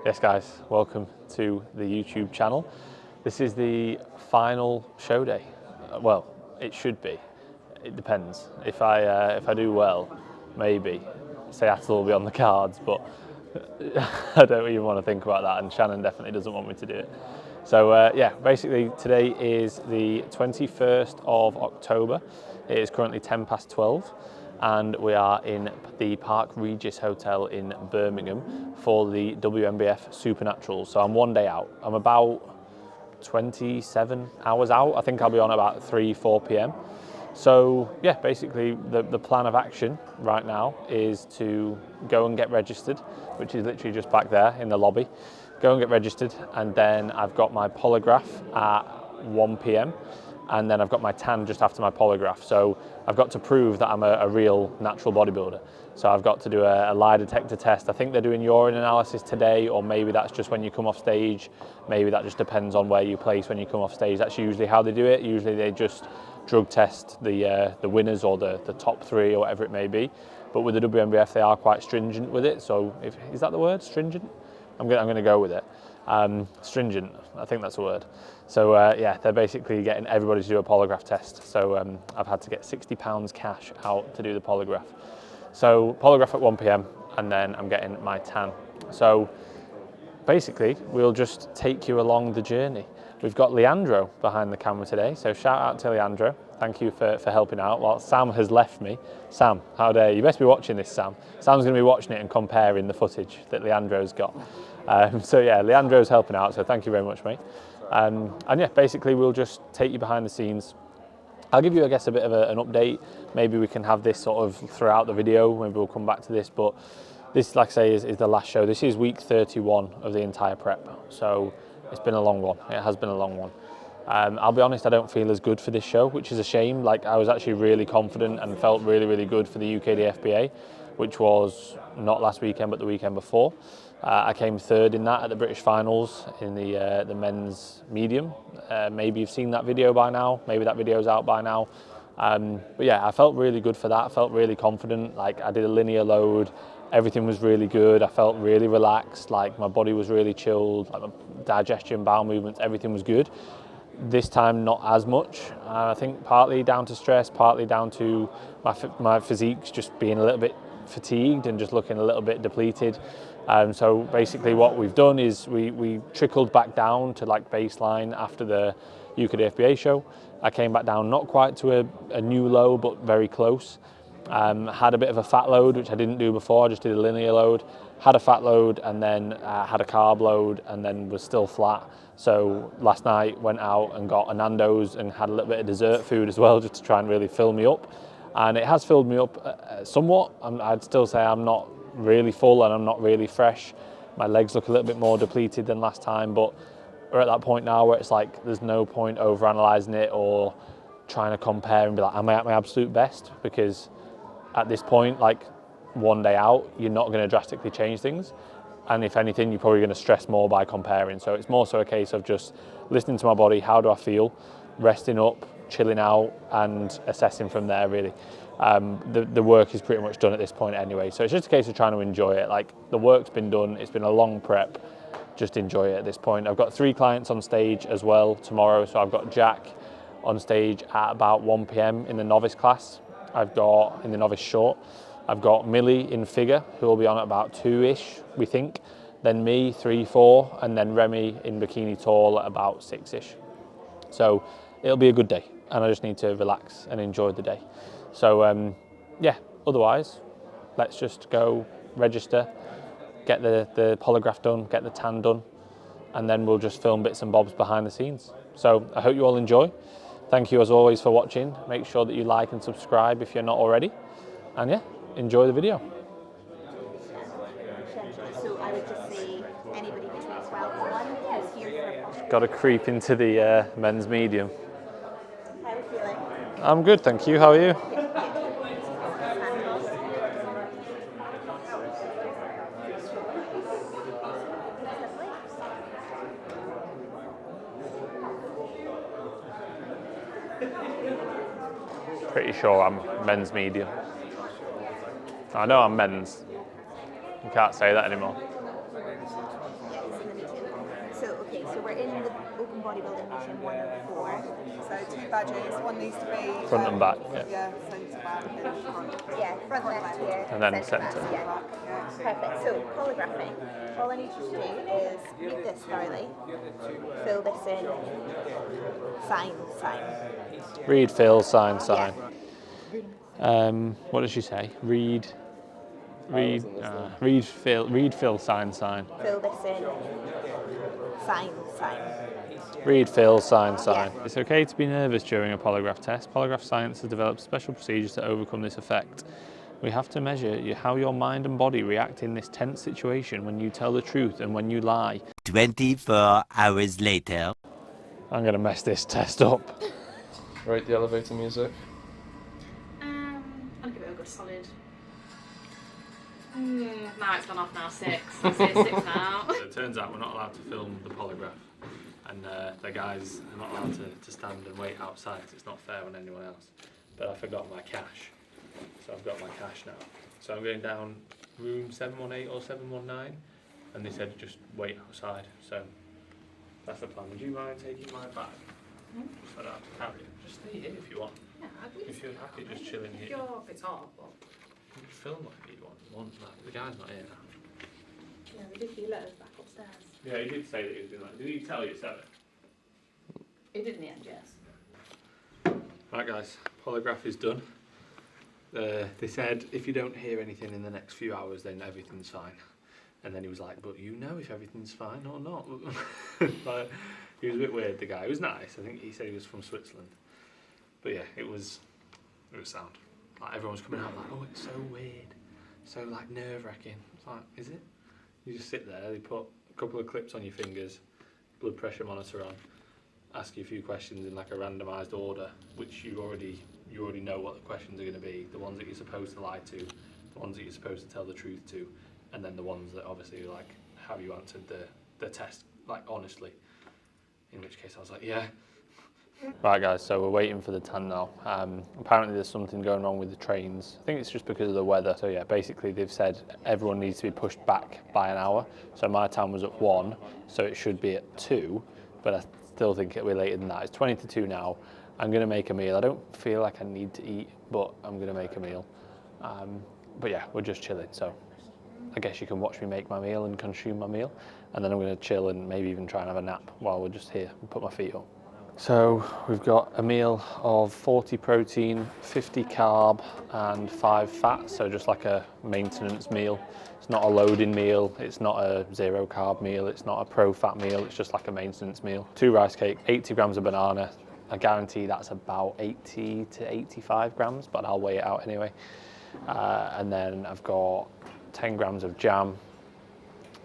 Yes guys, welcome to the YouTube channel. This is the final show day. Well, it should be. It depends. If I do well, maybe Seattle will be on the cards, but I don't even want to think about that, and Shannon definitely doesn't want me to do it. So yeah, basically today is the 21st of October. It is currently 10 past 12. And we are in the Park Regis Hotel in Birmingham for the WNBF Supernaturals. So I'm one day out. I'm about 27 hours out. I think I'll be on about 3-4 p.m. So yeah, basically the plan of action right now is to go and get registered, which is literally just back there in the lobby. Go and get registered, and then I've got my polygraph at 1 p.m. and then I've got my tan just after my polygraph. So I've got to prove that I'm a real natural bodybuilder. So I've got to do a lie detector test. I think they're doing urine analysis today, or maybe that's just when you come off stage. Maybe that just depends on where you place when you come off stage. That's usually how they do it. Usually they just drug test the winners or the top three or whatever it may be. But with the WNBF, they are quite stringent with it. So is that the word, stringent? I'm going to go with it. Stringent, I think that's the word. So yeah, they're basically getting everybody to do a polygraph test. So I've had to get £60 cash out to do the polygraph. So polygraph at 1 p.m. and then I'm getting my tan. So basically we'll just take you along the journey. We've got Leandro behind the camera today, so shout out to Leandro. Thank you for helping out. While Sam has left me. Sam, how dare you? You best be watching this, Sam. Sam's going to be watching it and comparing the footage that Leandro's got. So yeah, Leandro's helping out, so thank you very much, mate. And yeah, basically we'll just take you behind the scenes. I'll give you, I guess, a bit of an update. Maybe we can have this sort of throughout the video. Maybe we'll come back to this, but this, like I say, is the last show. This is week 31 of the entire prep. So it's been a long one. It has been a long one. I'll be honest, I don't feel as good for this show, which is a shame. Like, I was actually really confident and felt really, really good for the UKDFBA, which was not last weekend, but the weekend before. I came third in that at the British Finals in the men's medium. Maybe you've seen that video by now. Maybe that video's out by now. But yeah, I felt really good for that. I felt really confident. Like, I did a linear load. Everything was really good. I felt really relaxed. Like, my body was really chilled. Like, my digestion, bowel movements, everything was good. This time, not as much. I think partly down to stress, partly down to my physiques just being a little bit fatigued and just looking a little bit depleted. So basically what we've done is we trickled back down to like baseline after the UKDFBA show. I came back down not quite to a new low, but very close. Had a bit of a fat load, which I didn't do before. I just did a linear load, had a fat load, and then had a carb load, and then was still flat. So last night went out and got a Nando's and had a little bit of dessert food as well, just to try and really fill me up. And it has filled me up somewhat. I'd still say I'm not really full and I'm not really fresh. My legs look a little bit more depleted than last time, but we're at that point now where it's like there's no point over analysing it or trying to compare and be like, am I at my absolute best? Because at this point, like, one day out, you're not going to drastically change things. And if anything, you're probably going to stress more by comparing. So it's more so a case of just listening to my body, how do I feel, resting up, chilling out, and assessing from there, really. The work is pretty much done at this point anyway. So it's just a case of trying to enjoy it. Like, the work's been done, it's been a long prep, just enjoy it at this point. I've got 3 clients on stage as well tomorrow. So I've got Jack on stage at about 1 p.m. in the novice class. I've got, in the novice short, I've got Millie in figure, who will be on at about 2-ish, we think. Then me, 3-4, and then Remy in bikini tall at about 6-ish. So it'll be a good day, and I just need to relax and enjoy the day. So yeah, otherwise, let's just go register, get the polygraph done, get the tan done, and then we'll just film bits and bobs behind the scenes. So I hope you all enjoy. Thank you as always for watching. Make sure that you like and subscribe if you're not already. And yeah, enjoy the video. So I would just say anybody between 12 and 1 who's here for a Got to creep into the men's medium. How are you feeling? I'm good, thank you. How are you? Pretty sure I'm men's medium. I know I'm men's. You can't say that anymore. So we're in the open bodybuilding meeting 104. So 2 badges, one needs to be Front and back, yeah. Yeah, centre back and front. Yeah, front left here. And then centre centre. left, yeah. Perfect. So polygraphing. All I need you to do is read this thoroughly. Fill this in. Sign. Read, fill, sign. What did she say? Read, fill, sign. Fill this in. Sign. Read, fill, sign. Yeah. It's okay to be nervous during a polygraph test. Polygraph science has developed special procedures to overcome this effect. We have to measure how your mind and body react in this tense situation when you tell the truth and when you lie. 24 hours later. I'm going to mess this test up. Rate the elevator music. I'll give it a good solid. Now it's gone off now, 6. I'll say 6 now. So it turns out we're not allowed to film the polygraph, and the guys are not allowed to stand and wait outside. It's not fair on anyone else. But I forgot my cash, so I've got my cash now. So I'm going down room 718 or 719, and they said just wait outside. So that's the plan. Would you mind taking my bag? So I don't have to carry it. Just stay here if you want. Yeah, If you're happy, just chilling here. If it's hot, but You can film like you want. Like, the guy's not here now. yeah, we did let us back upstairs. Yeah, he did say that he was doing that. Did he tell you 7? He did in the end, yes. Right guys, polygraph is done. They said if you don't hear anything in the next few hours then everything's fine. And then he was like, but you know if everything's fine or not. Like, he was a bit weird, the guy. He was nice. I think he said he was from Switzerland. But yeah, it was sound. Like everyone was coming out like, oh, it's so weird. So like nerve-wracking. It's like, is it? You just sit there, they put a couple of clips on your fingers, blood pressure monitor on, ask you a few questions in like a randomised order, which you already know what the questions are going to be, the ones that you're supposed to lie to, the ones that you're supposed to tell the truth to, and then the ones that obviously like have you answered the test like honestly. In which case I was like, yeah. Right guys, so we're waiting for the tan now. Apparently there's something going on with the trains. I think it's just because of the weather. So yeah, basically they've said everyone needs to be pushed back by an hour. So my tan was at 1, so it should be at 2, but I still think it'll be later than that. It's 20 to 2 now. I'm gonna make a meal. I don't feel like I need to eat, but I'm gonna make a meal. But yeah, we're just chilling. So I guess you can watch me make my meal and consume my meal. And then I'm gonna chill and maybe even try and have a nap while we're just here and put my feet up. So we've got a meal of 40 protein, 50 carb and 5 fat, so just like a maintenance meal. It's not a loading meal, it's not a 0 carb meal, it's not a pro fat meal, it's just like a maintenance meal. 2 rice cake, 80 grams of banana. I guarantee that's about 80 to 85 grams, but I'll weigh it out anyway. And then I've got 10 grams of jam,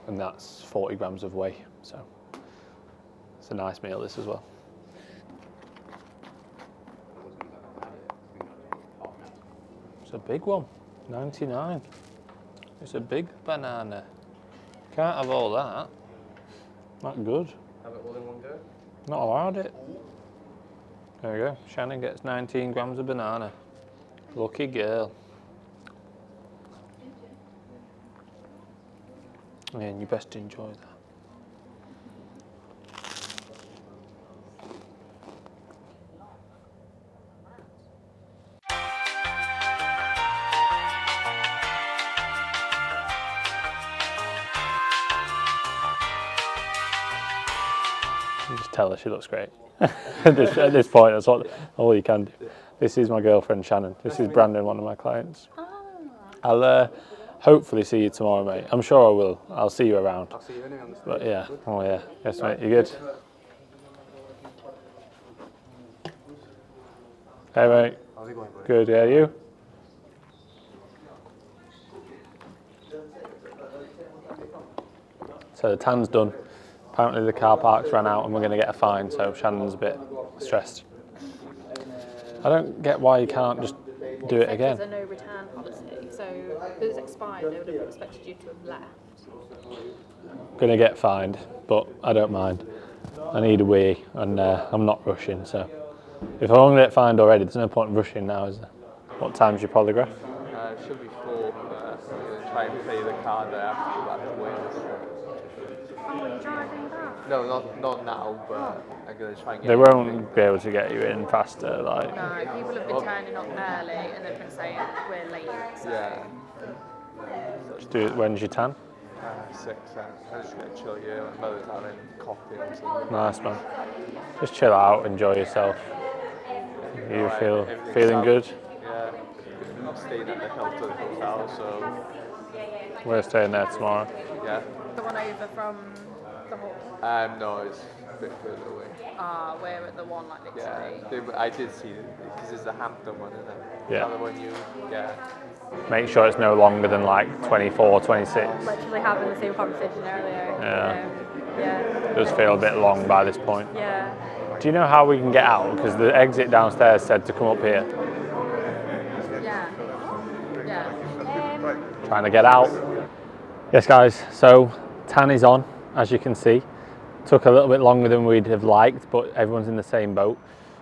and that's 40 grams of whey. So it's a nice meal this as well. It's a big one, 99. It's a big banana. Can't have all that. Not good. Have it all in one go. Not allowed it. There we go. Shannon gets 19 grams of banana. Lucky girl. Yeah, and you best enjoy that. Just tell her she looks great. at this point, that's all you can do. This is my girlfriend Shannon. This is Brandon, one of my clients. I'll hopefully see you tomorrow, mate. I'm sure I will. I'll see you around. I'll see you anyway on the stage. But yeah, oh yeah. Yes, mate. You good? Hey, mate. How's it going, buddy? Good. Yeah, you? So the tan's done. Apparently the car park's ran out and we're going to get a fine, so Shannon's a bit stressed. I don't get why you can't just do it again. There's a no return policy, so if it was expired, they would have expected you to have left. Going to get fined, but I don't mind. I need a wee and I'm not rushing, so if I'm going to get fined already, there's no point in rushing now, is there? What time's your polygraph? It should be 4, but I'm going to try and pay the car there after that way on the street. Oh, you're driving back? No, not now, but I'm going to try and get They in. won't be able to get you in faster, like. No, people have been turning up early and they've been saying we're late. So. Yeah. Just do it. When's your tan? 6. I'm just going to chill here. My mother's having coffee or something. Nice, man. Just chill out, enjoy yourself. You Alright, everything's feeling out. good? Yeah. I'm staying at the Hilton Hotel, so We're staying there tomorrow. yeah. The one over from the hall. No, it's a bit further away. We're at the one like literally. Yeah, I did see it because it's the Hampton one, isn't it? Yeah. The other one yeah. Make sure it's no longer than like 24, 26. Literally having the same conversation earlier. Yeah. Yeah. It does feel a bit long by this point. Yeah. Do you know how we can get out? Because the exit downstairs said to come up here. Yeah. Yeah. Trying to get out. Yes, guys, so tan is on, as you can see. Took a little bit longer than we'd have liked, but everyone's in the same boat.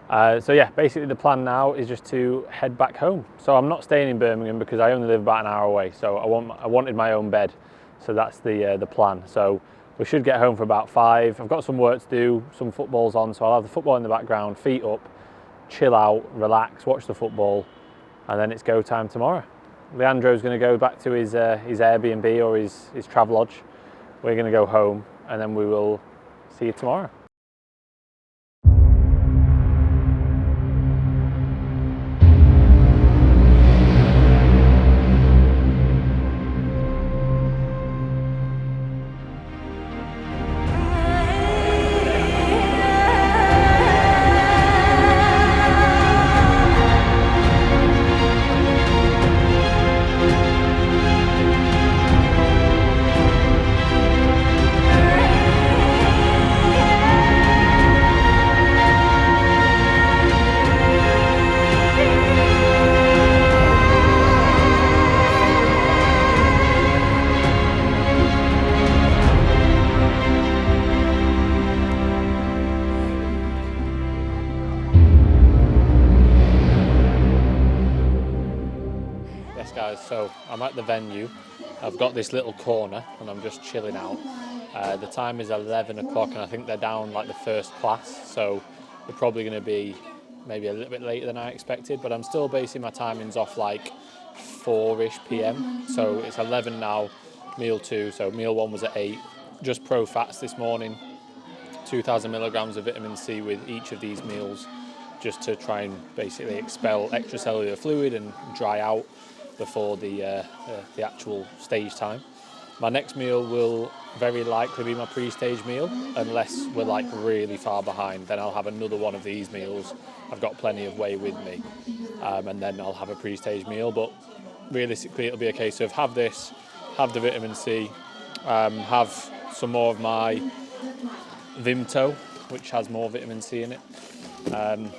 So yeah, basically the plan now is just to head back home. So I'm not staying in Birmingham because I only live about an hour away. So I wanted my own bed. So that's the plan. So we should get home for about 5. I've got some work to do, some football's on, so I'll have the football in the background, feet up, chill out, relax, watch the football, and then it's go time tomorrow. Leandro's going to go back to his Airbnb or his Travelodge. We're going to go home, and then we will see you tomorrow. Guys, so I'm at the venue. I've got this little corner and I'm just chilling out. The time is 11 o'clock and I think they're down like the first class, so we're probably going to be maybe a little bit later than I expected, but I'm still basing my timings off like 4ish p.m. So it's 11 now, meal 2, so meal 1 was at 8. Just pro fats this morning, 2,000 milligrams of vitamin C with each of these meals, just to try and basically expel extracellular fluid and dry out before the actual stage time. My next meal will very likely be my pre-stage meal, unless we're like really far behind. Then I'll have another one of these meals. I've got plenty of whey with me, and then I'll have a pre-stage meal. But realistically, it'll be a case of have this, have the vitamin C, have some more of my Vimto, which has more vitamin C in it, and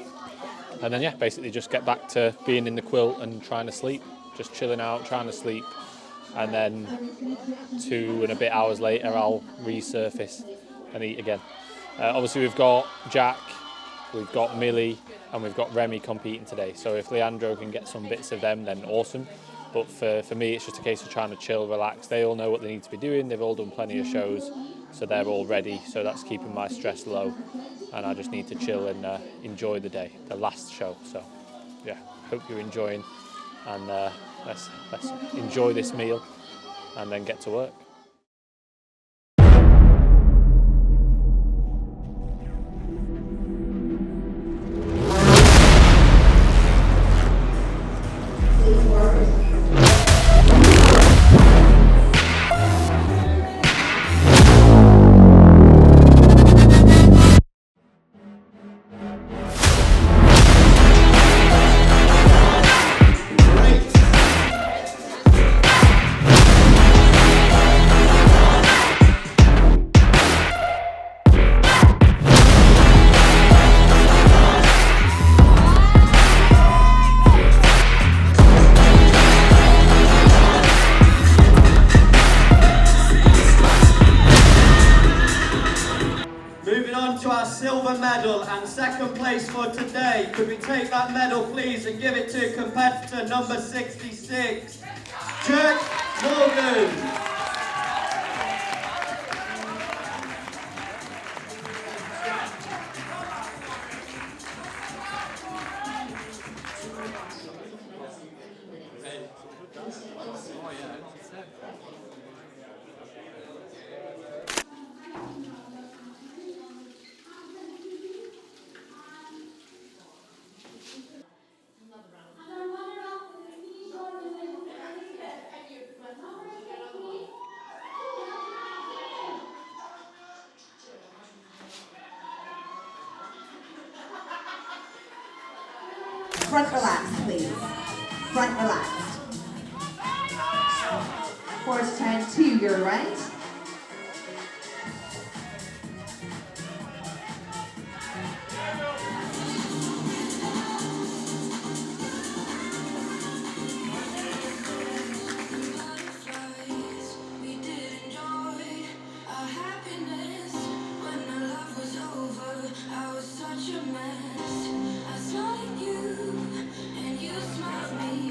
then yeah, basically just get back to being in the quilt and trying to sleep. Just chilling out, trying to sleep, and then 2 and a bit hours later I'll resurface and eat again. Obviously we've got Jack, we've got Millie, and we've got Remy competing today, so if Leandro can get some bits of them, then awesome. But for me, it's just a case of trying to chill, relax. They all know what they need to be doing, they've all done plenty of shows, so they're all ready, so that's keeping my stress low, and I just need to chill and enjoy the day, the last show. So yeah, hope you're enjoying, and let's enjoy this meal and then get to work. Silver medal and second place for today. Could we take that medal please and give it to competitor number 66, Jack Morgan. Front relaxed, please. Front relaxed. Horse turn to your right.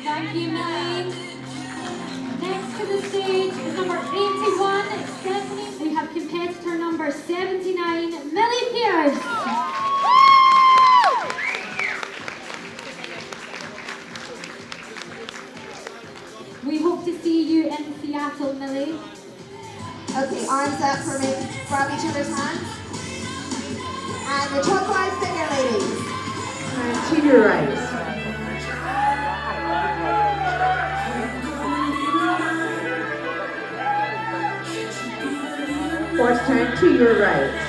Thank you, Millie. Next to the stage is number 81, Stephanie. We have competitor number 79, Millie Pierce. We hope to see you in Seattle, Millie. Okay, arms up for me. Grab each other's hands. And the clockwise finger, ladies. Turn to your right. Horse turn to your right.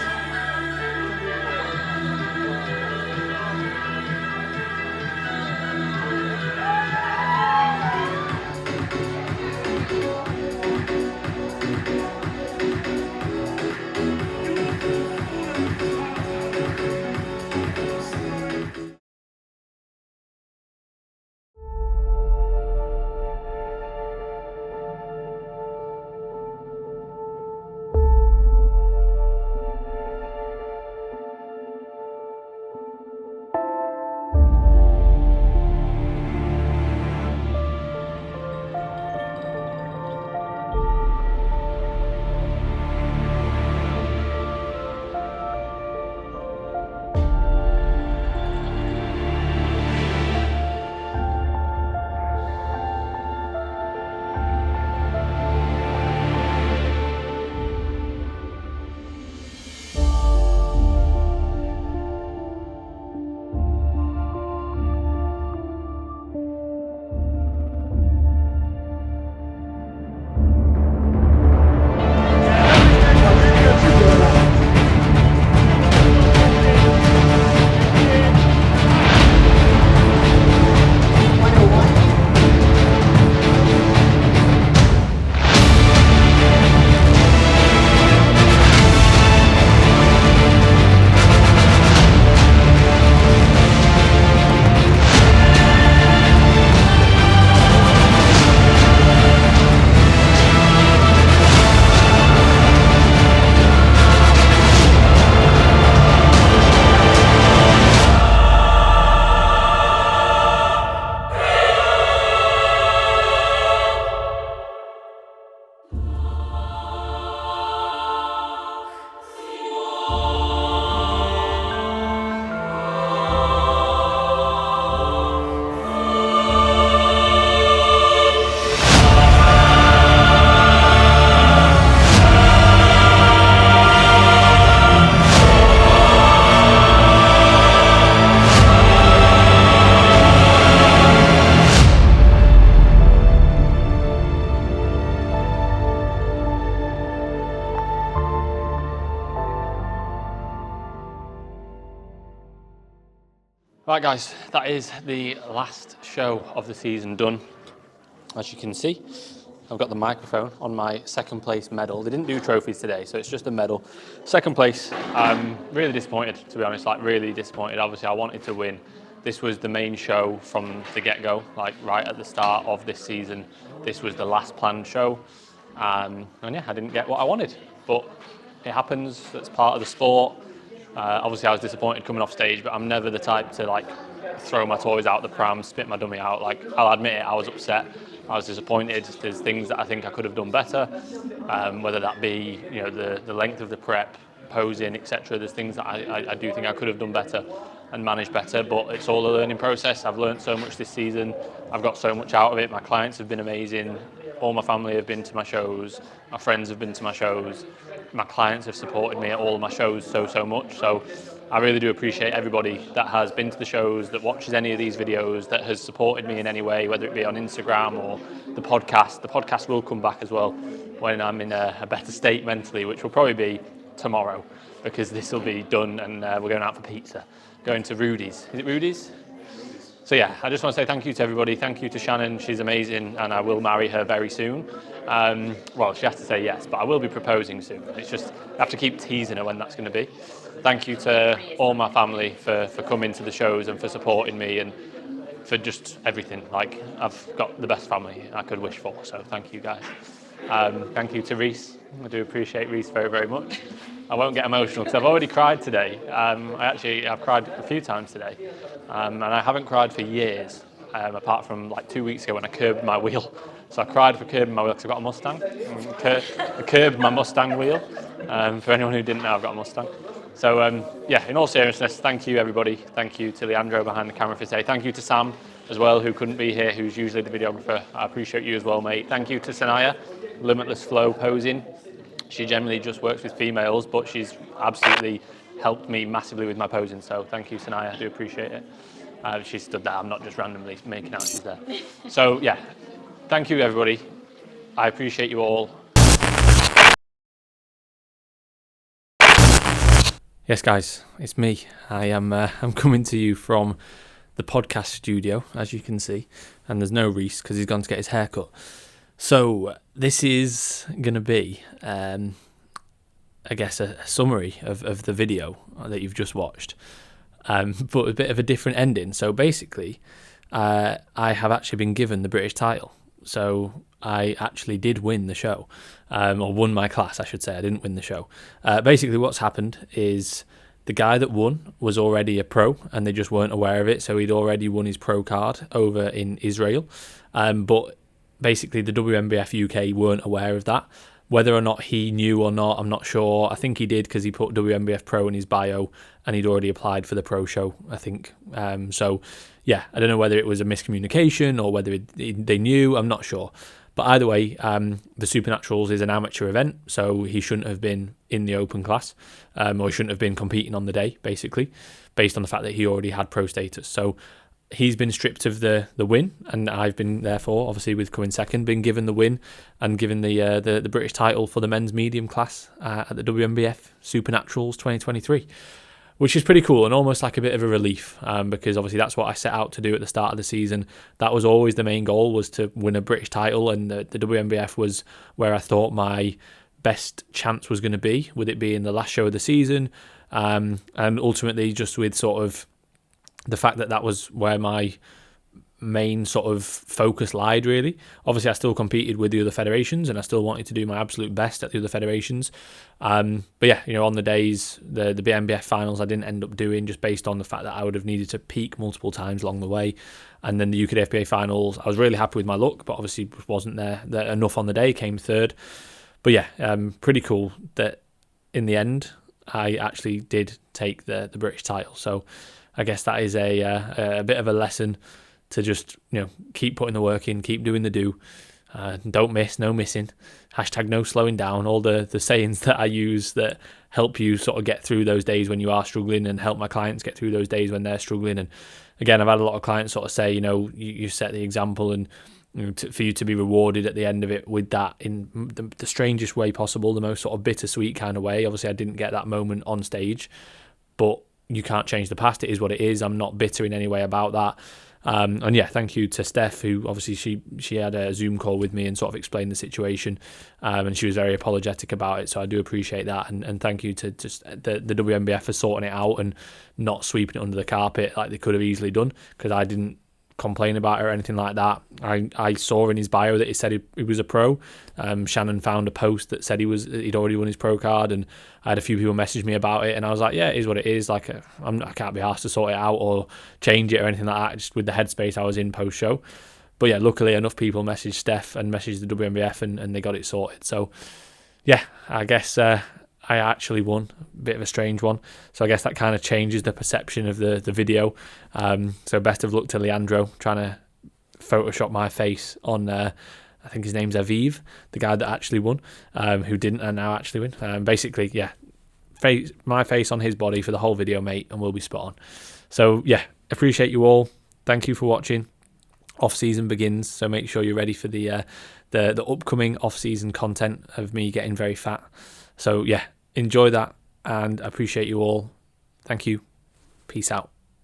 Right guys, that is the last show of the season done. As you can see, I've got the microphone on my second place medal. They didn't do trophies today, so it's just a medal. Second place, I'm really disappointed, to be honest, like really disappointed. Obviously I wanted to win. This was the main show from the get-go, like right at the start of this season. This was the last planned show. And yeah, I didn't get what I wanted, but it happens, that's part of the sport. Obviously I was disappointed coming off stage, but I'm never the type to like throw my toys out the pram, spit my dummy out. Like, I'll admit it, I was upset, I was disappointed. There's things that I think I could have done better, whether that be, you know, the length of the prep, posing, etc. There's things that I do think I could have done better and managed better, but it's all a learning process. I've learned so much this season, I've got so much out of it. My clients have been amazing, all my family have been to my shows, my friends have been to my shows, my clients have supported me at all of my shows so much. So I really do appreciate everybody that has been to the shows, that watches any of these videos, that has supported me in any way, whether it be on Instagram or the podcast. The podcast will come back as well when I'm in a better state mentally, which will probably be tomorrow, because this will be done and we're going out for pizza. Going to Rudy's. Is it Rudy's? So yeah, I just want to say thank you to everybody. Thank you to Shannon. She's amazing, and I will marry her very soon. Well, she has to say yes, but I will be proposing soon. It's just I have to keep teasing her when that's going to be. Thank you to all my family for coming to the shows and for supporting me and for just everything. Like, I've got the best family I could wish for, so thank you guys. Thank you to Reese. I do appreciate Reese very, very much. I won't get emotional because I've already cried today. I've cried a few times today, and I haven't cried for years, apart from like 2 weeks ago when I curbed my wheel. So I cried for curbing my wheel because I've got a Mustang. I curbed my Mustang wheel. For anyone who didn't know, I've got a Mustang. So yeah, in all seriousness, thank you everybody. Thank you to Leandro behind the camera for today. Thank you to Sam as well, who couldn't be here, who's usually the videographer. I appreciate you as well, mate. Thank you to Sanaya, Limitless Flow Posing. She generally just works with females, but she's absolutely helped me massively with my posing. So thank you, Sanaya. I do appreciate it. She stood there. I'm not just randomly making out she's there. So yeah, thank you everybody. I appreciate you all. Yes, guys, it's me. I'm coming to you from the podcast studio, as you can see, and there's no Reese because he's gone to get his hair cut. So this is going to be, I guess, a summary of the video that you've just watched, but a bit of a different ending. So basically, I have actually been given the British title. So I actually did win the show, or won my class, I should say. I didn't win the show. Basically, what's happened is the guy that won was already a pro, and they just weren't aware of it. So he'd already won his pro card over in Israel, but basically the WNBF UK weren't aware of that. Whether or not he knew or not, I'm not sure. I think he did because he put WNBF Pro in his bio and he'd already applied for the pro show, I think. So, yeah, I don't know whether it was a miscommunication or whether they knew. I'm not sure. But either way, the Supernaturals is an amateur event, so he shouldn't have been in the open class, or he shouldn't have been competing on the day, basically, based on the fact that he already had pro status. So he's been stripped of the win, and I've been, therefore, obviously with coming second, been given the win and given the British title for the men's medium class at the WNBF Supernaturals 2023, which is pretty cool and almost like a bit of a relief, because obviously that's what I set out to do at the start of the season. That was always the main goal, was to win a British title, and the WNBF was where I thought my best chance was going to be, with it being the last show of the season, and ultimately just with sort of the fact that was where my main sort of focus lied, really. Obviously, I still competed with the other federations and I still wanted to do my absolute best at the other federations. But yeah, on the days, the WNBF finals I didn't end up doing, just based on the fact that I would have needed to peak multiple times along the way. And then the UKFBA finals, I was really happy with my luck, but obviously wasn't there enough on the day, came third. But yeah, pretty cool that in the end, I actually did take the British title. So I guess that is a bit of a lesson to just, keep putting the work in, keep doing the do. Don't miss, no missing. # no slowing down. All the sayings that I use that help you sort of get through those days when you are struggling, and help my clients get through those days when they're struggling. And again, I've had a lot of clients sort of say, you set the example, and for you to be rewarded at the end of it with that in the strangest way possible, the most sort of bittersweet kind of way. Obviously, I didn't get that moment on stage, but you can't change the past. It is what it is. I'm not bitter in any way about that. And yeah, thank you to Steph, who obviously she had a Zoom call with me and sort of explained the situation, and she was very apologetic about it, so I do appreciate that. And thank you to just the WNBF for sorting it out and not sweeping it under the carpet like they could have easily done, because I didn't complain about it or anything like that. I saw in his bio that he said he was a pro. Shannon found a post that said he'd already won his pro card, and I had a few people message me about it, and I was like, yeah, it is what it is. Like, I can't be asked to sort it out or change it or anything like that, just with the headspace I was in post show. But yeah, luckily enough people messaged Steph and messaged the WNBF, and they got it sorted. So yeah, I guess I actually won. A bit of a strange one. So I guess that kind of changes the perception of the video. So best of luck to Leandro, trying to Photoshop my face on, I think his name's Aviv, the guy that actually won, who didn't and now actually win. Basically, yeah, my face on his body for the whole video, mate, and we'll be spot on. So yeah, appreciate you all. Thank you for watching. Off-season begins, so make sure you're ready for the upcoming off-season content of me getting very fat. So yeah, enjoy that, and appreciate you all. Thank you. Peace out.